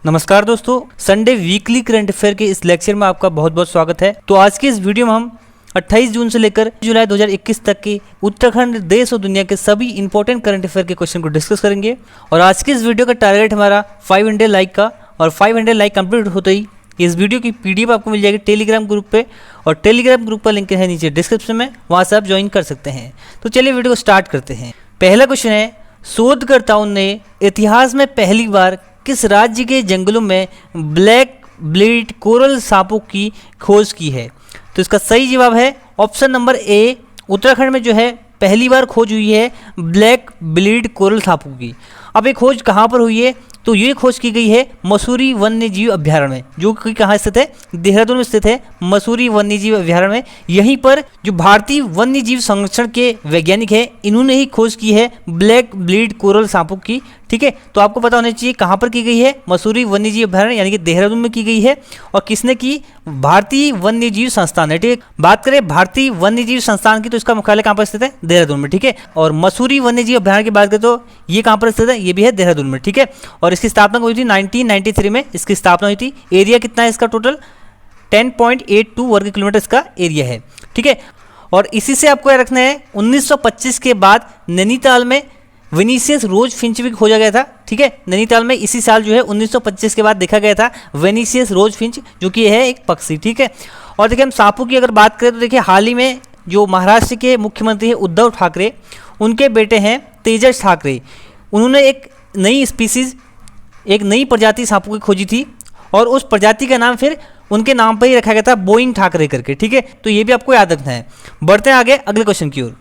नमस्कार दोस्तों, Sunday weekly current affair के इस लेक्चर में आपका बहुत बहुत स्वागत है। तो आज के इस वीडियो में हम 28 जून से लेकर जुलाई 2021 तक के उत्तराखंड, देश और दुनिया के सभी इंपॉर्टेंट करंट अफेयर के क्वेश्चन को डिस्कस करेंगे। और आज के इस वीडियो का टारगेट हमारा 500 लाइक का, और 500 लाइक कंप्लीट होते ही इस वीडियो की पीडीएफ आपको मिल जाएगी टेलीग्राम ग्रुप पे, और टेलीग्राम ग्रुप का लिंक है नीचे डिस्क्रिप्शन में, वहाँ से आप ज्वाइन कर सकते हैं। तो चलिए वीडियो को स्टार्ट करते हैं। पहला क्वेश्चन है, शोधकर्ताओं ने इतिहास में पहली बार किस राज्य के जंगलों में ब्लैक ब्लीड कोरल सांपों की खोज की है? तो इसका सही जवाब है ऑप्शन नंबर ए, उत्तराखंड में जो है पहली बार खोज हुई है ब्लैक ब्लीड कोरल सांपों की। अब ये खोज कहाँ पर हुई है? तो ये खोज की गई है मसूरी वन्यजीव अभ्यारण्य में, जो कि कहाँ स्थित है? देहरादून में स्थित है मसूरी वन्यजीव अभ्यारण्य में। यहीं पर जो भारतीय वन्यजीव संरक्षण के वैज्ञानिक हैं, इन्होंने ही खोज की है ब्लैक ब्लीड कोरल सांपों की। ठीक है, तो आपको पता होना चाहिए कहाँ पर की गई है, मसूरी वन्यजीव अभ्यारण्य यानी कि देहरादून में की गई है। और किसने की? भारतीय वन्यजीव संस्थान है। ठीक है, बात करें भारतीय वन्यजीव संस्थान की, तो इसका मुख्यालय कहाँ पर स्थित है? देहरादून में। ठीक है, और मसूरी वन्यजीव अभ्यारण्य की बात करें तो ये कहाँ पर स्थित है? ये भी है देहरादून में। ठीक है, और इसकी स्थापना हुई थी 1993 में, इसकी स्थापना हुई थी। एरिया कितना है इसका? टोटल 10.82 वर्ग किलोमीटर इसका एरिया है। ठीक है, और इसी से आपको याद रखना है 1925 के बाद नैनीताल में वेनिसियस रोज फिंच भी खोजा गया था। ठीक है, नैनीताल में इसी साल जो है 1925 के बाद देखा गया था वेनिसियस रोज फिंच, जो कि है एक पक्षी। ठीक है, और देखिए हम सांपों की अगर बात करें तो देखिए हाल ही में जो महाराष्ट्र के मुख्यमंत्री हैं उद्धव ठाकरे, उनके बेटे हैं तेजस ठाकरे, उन्होंने एक नई स्पीसीज, एक नई प्रजाति सांपों की खोजी थी, और उस प्रजाति का नाम फिर उनके नाम पर ही रखा गया था, बोइंग ठाकरे करके। ठीक है, तो ये भी आपको याद रखना है। बढ़ते हैं आगे अगले क्वेश्चन की ओर।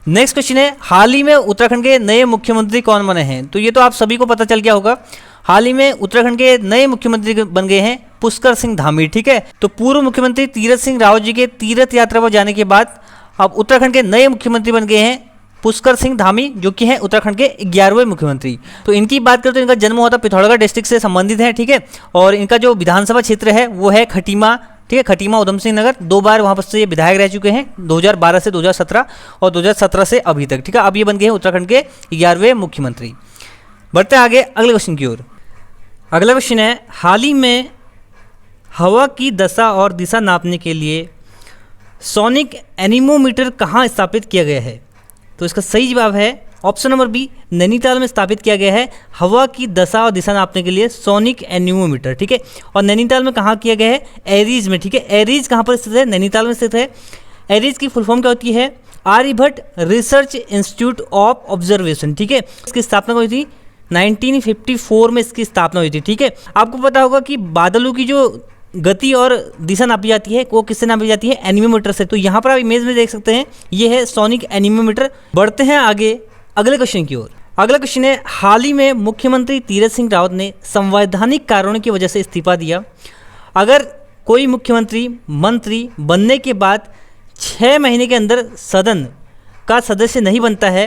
नेक्स्ट क्वेश्चन है, हाल ही में उत्तराखंड के नए मुख्यमंत्री कौन बने हैं? तो ये तो आप सभी को पता चल गया होगा, हाल ही में उत्तराखंड के नए मुख्यमंत्री बन गए हैं पुष्कर सिंह धामी। ठीक है, तो पूर्व मुख्यमंत्री तीरथ सिंह रावत जी के तीर्थ यात्रा पर जाने के बाद अब उत्तराखंड के नए मुख्यमंत्री बन गए हैं पुष्कर सिंह धामी, जो कि हैं उत्तराखंड के 11वें मुख्यमंत्री। तो इनकी बात करें तो इनका जन्म हुआ था पिथौरागढ़ डिस्ट्रिक्ट से संबंधित है। ठीक है, और इनका जो विधानसभा क्षेत्र है वो है खटीमा। ठीक है, खटीमा उधम सिंह नगर, 2 बार वहाँ पर से ये विधायक रह चुके हैं, 2012 से 2017 और 2017 से अभी तक। ठीक है, अब ये बन गए हैं उत्तराखंड के 11वें मुख्यमंत्री। बढ़ते हैं आगे अगले क्वेश्चन की ओर। अगला क्वेश्चन है, हाल ही में हवा की दशा और दिशा नापने के लिए सोनिक एनीमोमीटर कहाँ स्थापित किया गया है? तो इसका सही जवाब है ऑप्शन नंबर बी, नैनीताल में स्थापित किया गया है हवा की दशा और दिशा नापने के लिए सोनिक एनीमोमीटर। ठीक है, और नैनीताल में कहाँ किया गया है? एरीज में। ठीक है, एरीज कहाँ पर स्थित है? नैनीताल में स्थित है। एरीज की फुल फॉर्म क्या होती है? Aryabhatta Research Institute of Observation. ठीक है, इसकी स्थापना हुई थी 1954 में, इसकी स्थापना हुई थी। ठीक है, आपको पता होगा कि बादलों की जो गति और दिशा नापी जाती है वो किससे नापी जाती है? एनीमोमीटर से। तो यहाँ पर आप इमेज में देख सकते हैं, ये है सोनिक एनीमोमीटर। बढ़ते हैं आगे अगले क्वेश्चन की ओर। अगला क्वेश्चन है, हाल ही में मुख्यमंत्री तीरथ सिंह रावत ने संवैधानिक कारणों की वजह से इस्तीफा दिया। अगर कोई मुख्यमंत्री मंत्री बनने के बाद 6 महीने के अंदर सदन का सदस्य नहीं बनता है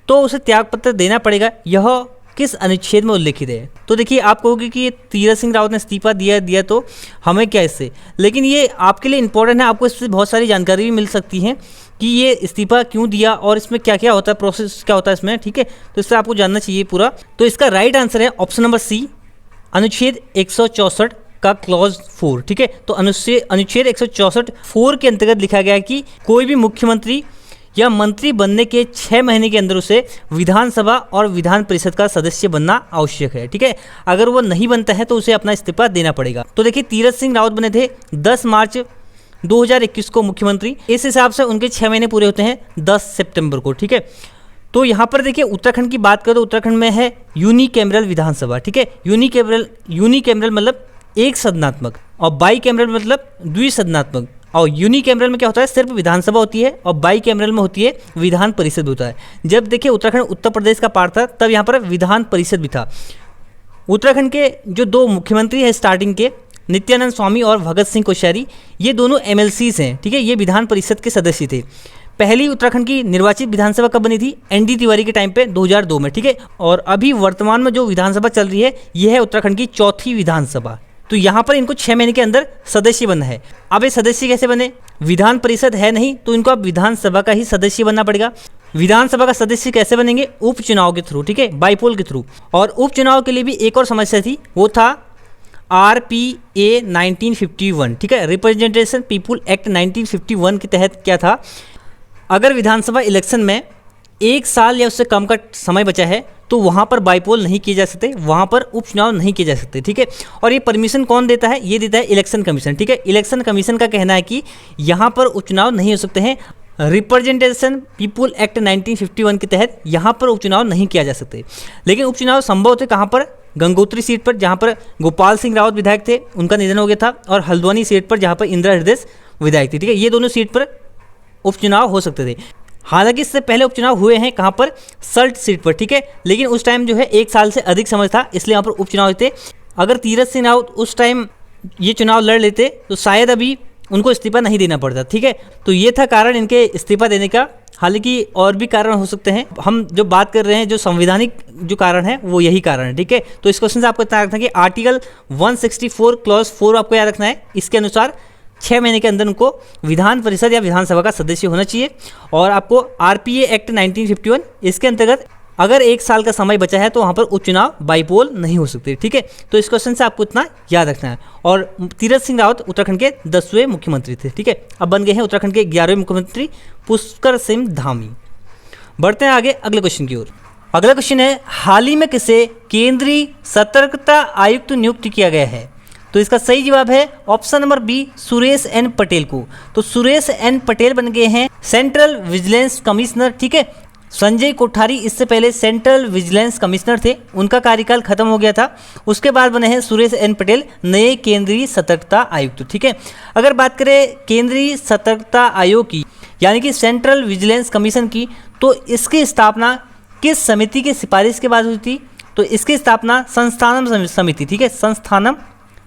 तो उसे त्यागपत्र देना पड़ेगा। यह किस अनुच्छेद में उल्लेखित है? तो देखिए आप कहोगे कि ये तीरथ सिंह रावत ने इस्तीफा दिया तो हमें क्या इससे, लेकिन ये आपके लिए इंपॉर्टेंट है, आपको इससे बहुत सारी जानकारी भी मिल सकती है कि ये इस्तीफा क्यों दिया और इसमें क्या क्या होता है, प्रोसेस क्या होता है इसमें। ठीक है, तो इससे आपको जानना चाहिए पूरा। तो इसका राइट आंसर है ऑप्शन नंबर सी, अनुच्छेद 164 का क्लॉज 4। ठीक है, तो अनुच्छेद 164 के अंतर्गत लिखा गया है कि कोई भी मुख्यमंत्री या मंत्री बनने के 6 महीने के अंदर उसे विधानसभा और विधान परिषद का सदस्य बनना आवश्यक है। ठीक है, अगर वो नहीं बनता है तो उसे अपना इस्तीफा देना पड़ेगा। तो देखिए तीरथ सिंह रावत बने थे 10 मार्च 2021 को मुख्यमंत्री, इस हिसाब से उनके 6 महीने पूरे होते हैं 10 सितंबर को। ठीक है, तो यहाँ पर देखिए उत्तराखंड की बात करें तो उत्तराखंड में है यूनिकैमरल विधानसभा। ठीक है, यूनिकैमरल मतलब एक सदनात्मक, और बाई कैमरल मतलब द्विसदनात्मक। और यूनिकैमरल में क्या होता है? सिर्फ विधानसभा होती है, और बाई कैमरल में होती है विधान परिषद होता है। जब देखिए उत्तराखंड उत्तर प्रदेश का पार्ट था तब यहाँ पर विधान परिषद भी था। उत्तराखंड के जो 2 मुख्यमंत्री हैं स्टार्टिंग के, नित्यानंद स्वामी और भगत सिंह कोश्यारी, ये दोनों MLCs हैं। ठीक है, ये विधान परिषद के सदस्य थे। पहली उत्तराखंड की निर्वाचित विधानसभा कब बनी थी? ND तिवारी के टाइम पे 2002 में। ठीक है, और अभी वर्तमान में जो विधानसभा चल रही है ये है उत्तराखंड की 4थी विधानसभा। तो यहाँ पर इनको 6 महीने के अंदर सदस्य बनना है। अब ये सदस्य कैसे बने? विधान परिषद है नहीं तो इनको अब विधानसभा का ही सदस्य बनना पड़ेगा। विधानसभा का सदस्य कैसे बनेंगे? उपचुनाव के थ्रू, ठीक है, बाईपोल के थ्रू। और उपचुनाव के लिए भी एक और समस्या थी, वो था RPA 1951, ठीक है, रिप्रेजेंटेशन पीपुल एक्ट 1951 के तहत क्या था, अगर विधानसभा इलेक्शन में 1 साल या उससे कम का समय बचा है तो वहाँ पर बाईपोल नहीं किए जा सकते, वहाँ पर उपचुनाव नहीं किए जा सकते, ठीक है। और ये परमिशन कौन देता है? ये देता है इलेक्शन कमीशन, ठीक है। इलेक्शन कमीशन का कहना है कि यहाँ पर उपचुनाव नहीं हो सकते हैं, रिप्रेजेंटेशन पीपुल एक्ट 1951 के तहत यहाँ पर उपचुनाव नहीं किया जा सकते। लेकिन उपचुनाव संभव होते कहाँ पर? गंगोत्री सीट पर, जहाँ पर गोपाल सिंह रावत विधायक थे, उनका निधन हो गया था, और हल्द्वानी सीट पर जहाँ पर इंदिरा हृदय विधायक थी, ठीक है। ये दोनों सीट पर उपचुनाव हो सकते थे। हालांकि इससे पहले उपचुनाव हुए हैं कहाँ पर? सल्ट सीट पर, ठीक है। लेकिन उस टाइम जो है 1 साल से अधिक समय था, इसलिए यहाँ पर उपचुनाव होते। अगर तीरथ सिंह रावत उस टाइम ये चुनाव लड़ लेते तो शायद अभी उनको इस्तीफा नहीं देना पड़ता, ठीक है। तो ये था कारण इनके इस्तीफा देने का। हालांकि और भी कारण हो सकते हैं, हम जो बात कर रहे हैं जो संवैधानिक जो कारण है वो यही कारण है, ठीक है। तो इस क्वेश्चन से आपको इतना रखना है कि आर्टिकल 164 क्लॉज 4 आपको याद रखना है। इसके अनुसार 6 महीने के अंदर उनको विधान परिषद या विधानसभा का सदस्य होना चाहिए। और आपको RPA एक्ट 1951 इसके अंतर्गत अगर 1 साल का समय बचा है तो वहाँ पर उपचुनाव बाईपोल नहीं हो सकते, ठीक है। तो इस क्वेश्चन से आपको इतना याद रखना है। और तीरथ सिंह रावत उत्तराखंड के 10वें मुख्यमंत्री थे, ठीक है। अब बन गए हैं उत्तराखंड के 11वें मुख्यमंत्री पुष्कर सिंह धामी। बढ़ते हैं आगे अगले क्वेश्चन की ओर। अगला क्वेश्चन है, हाल ही में किसे केंद्रीय सतर्कता आयुक्त नियुक्त किया गया है? तो इसका सही जवाब है option number B, Suresh N Patel को। तो सुरेश एन पटेल बन गए हैं सेंट्रल विजिलेंस कमिश्नर, ठीक है। संजय कोठारी इससे पहले सेंट्रल विजिलेंस कमिश्नर थे, उनका कार्यकाल खत्म हो गया था। उसके बाद बने हैं सुरेश एन पटेल नए केंद्रीय सतर्कता आयुक्त, ठीक है। अगर बात करें केंद्रीय सतर्कता आयोग की, यानी कि सेंट्रल विजिलेंस कमीशन की, तो इसकी स्थापना किस समिति की सिफारिश के बाद हुई थी? तो इसकी स्थापना संस्थानम समिति, ठीक है, संस्थानम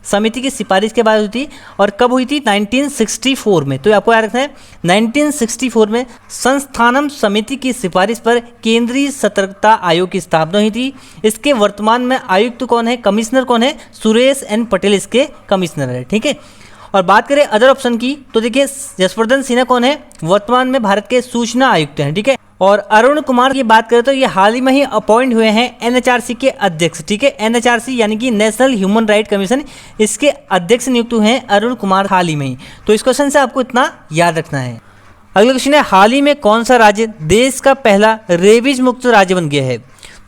समिति की सिफारिश के बाद हुई थी। और कब हुई थी? 1964 में। तो आपको याद रखना है 1964 में संस्थानम समिति की सिफारिश पर केंद्रीय सतर्कता आयोग की स्थापना हुई थी। इसके वर्तमान में आयुक्त कौन है, कमिश्नर कौन है? सुरेश एन पटेल इसके कमिश्नर है, ठीक है। और बात करें अदर ऑप्शन की, तो देखिए यशवर्धन सिन्हा कौन है? वर्तमान में भारत के सूचना आयुक्त हैं, ठीक है। और अरुण कुमार की बात करें तो ये हाल ही में ही अपॉइंट हुए हैं NHRC के अध्यक्ष, ठीक है। NHRC यानी कि नेशनल ह्यूमन राइट कमीशन, इसके अध्यक्ष नियुक्त हुए हैं अरुण कुमार हाल ही में ही। तो इस क्वेश्चन से आपको इतना याद रखना है। अगला क्वेश्चन है, हाल ही में कौन सा राज्य देश का पहला रेबीज मुक्त राज्य बन गया है?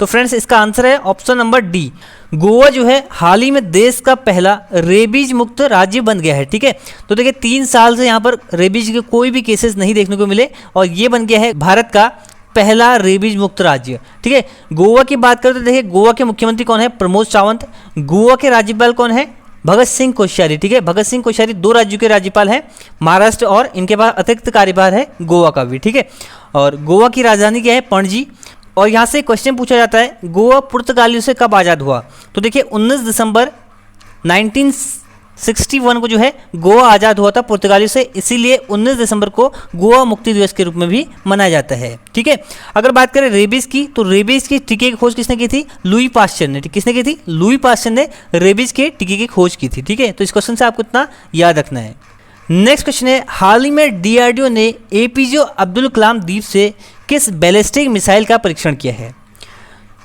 तो फ्रेंड्स इसका आंसर है ऑप्शन नंबर डी, गोवा जो है हाल ही में देश का पहला रेबीज मुक्त राज्य बन गया है, ठीक है। तो देखिए 3 साल से यहाँ पर रेबीज के कोई भी केसेस नहीं देखने को मिले और ये बन गया है भारत का पहला रेबीज मुक्त राज्य, ठीक है। गोवा की बात करें तो देखिए गोवा के मुख्यमंत्री कौन है? प्रमोद सावंत। गोवा के राज्यपाल कौन है? भगत सिंह कोश्यारी, ठीक है। भगत सिंह कोश्यारी 2 राज्यों के राज्यपाल हैं, महाराष्ट्र और इनके पास अतिरिक्त कार्यभार है गोवा का भी, ठीक है। और गोवा की राजधानी क्या है? पणजी। और यहाँ से क्वेश्चन पूछा जाता है, गोवा पुर्तगालियों से कब आज़ाद हुआ? तो देखिए 19 दिसंबर 1961 को जो है गोवा आज़ाद हुआ था पुर्तगालियों से, इसीलिए 19 दिसंबर को गोवा मुक्ति दिवस के रूप में भी मनाया जाता है, ठीक है। अगर बात करें रेबीज की, तो रेबीज की टीके की खोज किसने की थी? लुई पास्चर ने। किसने की थी? लुई पास्चर ने रेबीज के टीके की खोज की थी, ठीक है। तो इस क्वेश्चन से आपको इतना याद रखना है। नेक्स्ट क्वेश्चन है, हाल ही में DRDO ने APJ अब्दुल कलाम द्वीप से किस बैलिस्टिक मिसाइल का परीक्षण किया है?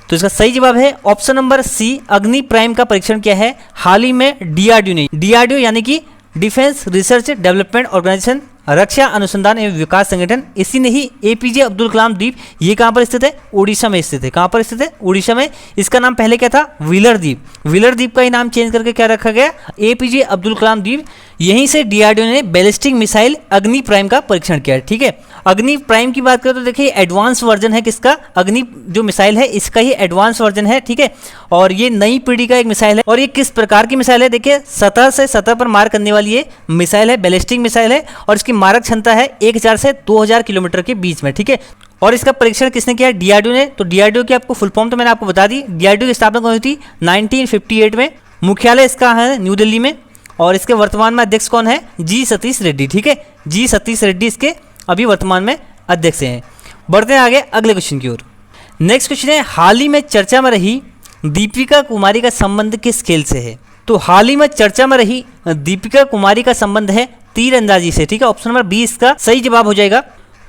तो इसका सही जवाब है ऑप्शन नंबर सी, अग्नि प्राइम का परीक्षण किया है हाल ही में DRDO ने। DRDO यानी कि डिफेंस रिसर्च डेवलपमेंट ऑर्गेनाइजेशन, रक्षा अनुसंधान एवं विकास संगठन, इसी ने ही APJ अब्दुल कलाम द्वीप, ये कहाँ पर स्थित है? उड़ीसा में स्थित है। कहाँ पर स्थित है? उड़ीसा में। इसका नाम पहले क्या था? व्हीलर द्वीप। व्हीलर द्वीप का ही नाम चेंज करके क्या रखा गया? APJ अब्दुल कलाम द्वीप। यहीं से DRDO ने बैलिस्टिक मिसाइल अग्नि प्राइम का परीक्षण किया है, ठीक है। अग्नि प्राइम की बात करें तो देखिए एडवांस वर्जन है किसका? अग्नि जो मिसाइल है इसका ही एडवांस वर्जन है, ठीक है। और ये नई पीढ़ी का एक मिसाइल है। और ये किस प्रकार की मिसाइल है? देखिए सतह से सतह पर मार करने वाली ये मिसाइल है, बैलिस्टिक मिसाइल है। और इसकी मारक क्षमता है 1000 से 2000 किलोमीटर के बीच में, ठीक है। और इसका परीक्षण किसने किया? DRDO ने। तो DRDO की आपको फुल फॉर्म तो मैंने आपको बता दी। DRDO की स्थापना कौन हुई थी? 1958 में। मुख्यालय इसका है न्यू दिल्ली में। और इसके वर्तमान में अध्यक्ष कौन है? G सतीश रेड्डी, ठीक है। G सतीश रेड्डी इसके अभी वर्तमान में अध्यक्ष हैं। बढ़ते हैं आगे अगले क्वेश्चन की ओर। नेक्स्ट क्वेश्चन है, हाल ही में चर्चा में रही दीपिका कुमारी का संबंध किस खेल से है? तो हाल ही में चर्चा में रही दीपिका कुमारी का संबंध है तीरंदाजी से, ठीक है। ऑप्शन नंबर बी इसका सही जवाब हो जाएगा।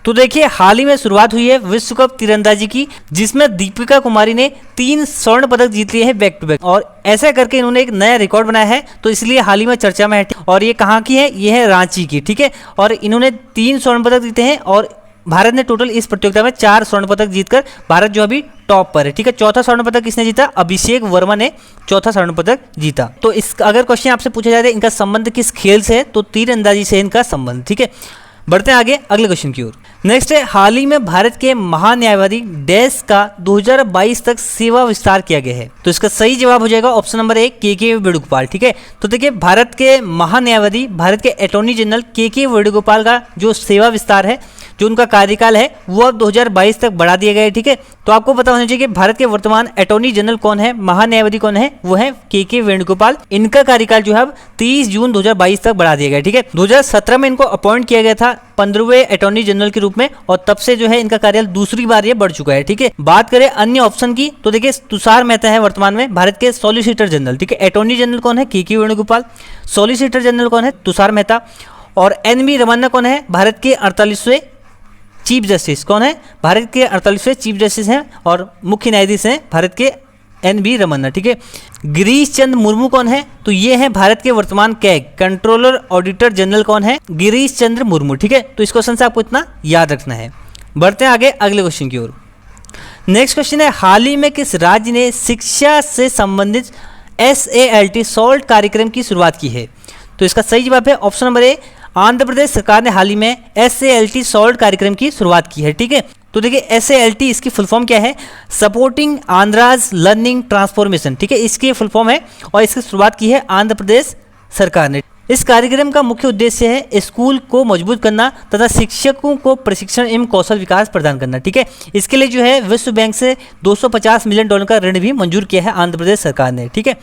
तो देखिए हाल ही में शुरुआत हुई है विश्व कप तीरंदाजी की, जिसमें दीपिका कुमारी ने 3 स्वर्ण पदक जीत लिए हैं बैक टू बैक, और ऐसा करके इन्होंने एक नया रिकॉर्ड बनाया है, तो इसलिए हाल ही में चर्चा में है। और ये कहाँ की है? ये है रांची की, ठीक है। और इन्होंने 3 स्वर्ण पदक जीते हैं, और भारत ने टोटल इस प्रतियोगिता में 4 स्वर्ण पदक जीतकर भारत जो अभी टॉप पर है, ठीक है। चौथा स्वर्ण पदक किसने जीता? अभिषेक वर्मा ने चौथा स्वर्ण पदक जीता। तो इस अगर क्वेश्चन आपसे पूछा जाए इनका संबंध किस खेल से है, तो तीरंदाजी से इनका संबंध, ठीक है। बढ़ते हैं आगे अगले क्वेश्चन की ओर। नेक्स्ट है, हाल ही में भारत के महान्यायवादी डैश का 2022 तक सेवा विस्तार किया गया है। तो इसका सही जवाब हो जाएगा ऑप्शन नंबर 1 के वेणुगोपाल, ठीक है। तो देखिए भारत के महान्यायवादी, भारत के अटॉर्नी जनरल के वेणुगोपाल का जो सेवा विस्तार है, जो उनका कार्यकाल है, वो अब 2022 तक बढ़ा दिया गया है, ठीक है। तो आपको पता होना चाहिए कि भारत के वर्तमान अटॉर्नी जनरल कौन है, महान्यायवादी कौन है, वो है के वेणुगोपाल। इनका कार्यकाल जो है अब 30 जून 2022 तक बढ़ा दिया गया, ठीक है। 2017 में इनको अपॉइंट किया गया था 15वें अटॉर्नी जनरल के रूप में, और तब से जो है इनका कार्यकाल दूसरी बार ये बढ़ चुका है, ठीक है। बात करें अन्य ऑप्शन की, तो देखिए तुषार मेहता है वर्तमान में भारत के सॉलिसिटर जनरल, ठीक है। अटॉर्नी जनरल कौन है? के वेणुगोपाल। सॉलिसिटर जनरल कौन है? तुषार मेहता। और एन.वी. रमन्ना कौन है? भारत के 48वें चीफ जस्टिस। कौन है? भारत के 48वें चीफ जस्टिस हैं, और मुख्य न्यायाधीश हैं भारत के एन.वी. रमन्ना, ठीक है। गिरीश चंद्र मुर्मू कौन है? तो ये है भारत के वर्तमान कैग कंट्रोलर ऑडिटर जनरल कौन है? गिरीश चंद्र मुर्मू, ठीक है। तो इस क्वेश्चन से आपको इतना याद रखना है। बढ़ते हैं आगे अगले क्वेश्चन की ओर। नेक्स्ट क्वेश्चन है, हाल ही में किस राज्य ने शिक्षा से संबंधित SALT सॉल्ट कार्यक्रम की शुरुआत की है? तो इसका सही जवाब है option number A, Andhra Pradesh सरकार ने हाल ही में SALT सॉल्ट कार्यक्रम की शुरुआत की है, ठीक है। तो देखिए SALT इसकी फुल फॉर्म क्या है? सपोर्टिंग आंध्राज लर्निंग ट्रांसफॉर्मेशन, ठीक है। इसकी फुल फॉर्म है, और इसकी शुरुआत की है आंध्र प्रदेश सरकार ने। इस कार्यक्रम का मुख्य उद्देश्य है स्कूल को मजबूत करना तथा शिक्षकों को प्रशिक्षण एवं कौशल विकास प्रदान करना, ठीक है। इसके लिए जो है विश्व बैंक से $250 मिलियन का ऋण भी मंजूर किया है आंध्र प्रदेश सरकार ने, ठीक है।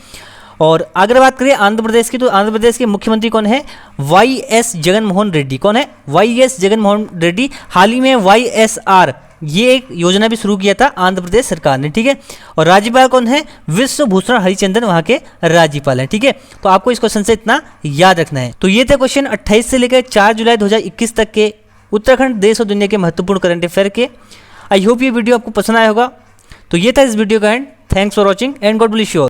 और अगर बात करें आंध्र प्रदेश की, तो आंध्र प्रदेश के मुख्यमंत्री कौन है? YS जगनमोहन रेड्डी। कौन है? YS जगनमोहन रेड्डी। हाल ही में YSR ये एक योजना भी शुरू किया था आंध्र प्रदेश सरकार ने, ठीक है। और राज्यपाल कौन है? विश्व भूषण हरिचंदन वहाँ के राज्यपाल हैं, ठीक है। तो आपको इस क्वेश्चन से इतना याद रखना है। तो ये थे क्वेश्चन 28 से लेकर 4 जुलाई 2021 तक के उत्तराखंड देश और दुनिया के महत्वपूर्ण करंट अफेयर के। आई होप ये वीडियो आपको पसंद आया होगा। तो ये था इस वीडियो का and. Thanks for watching and God bless you all.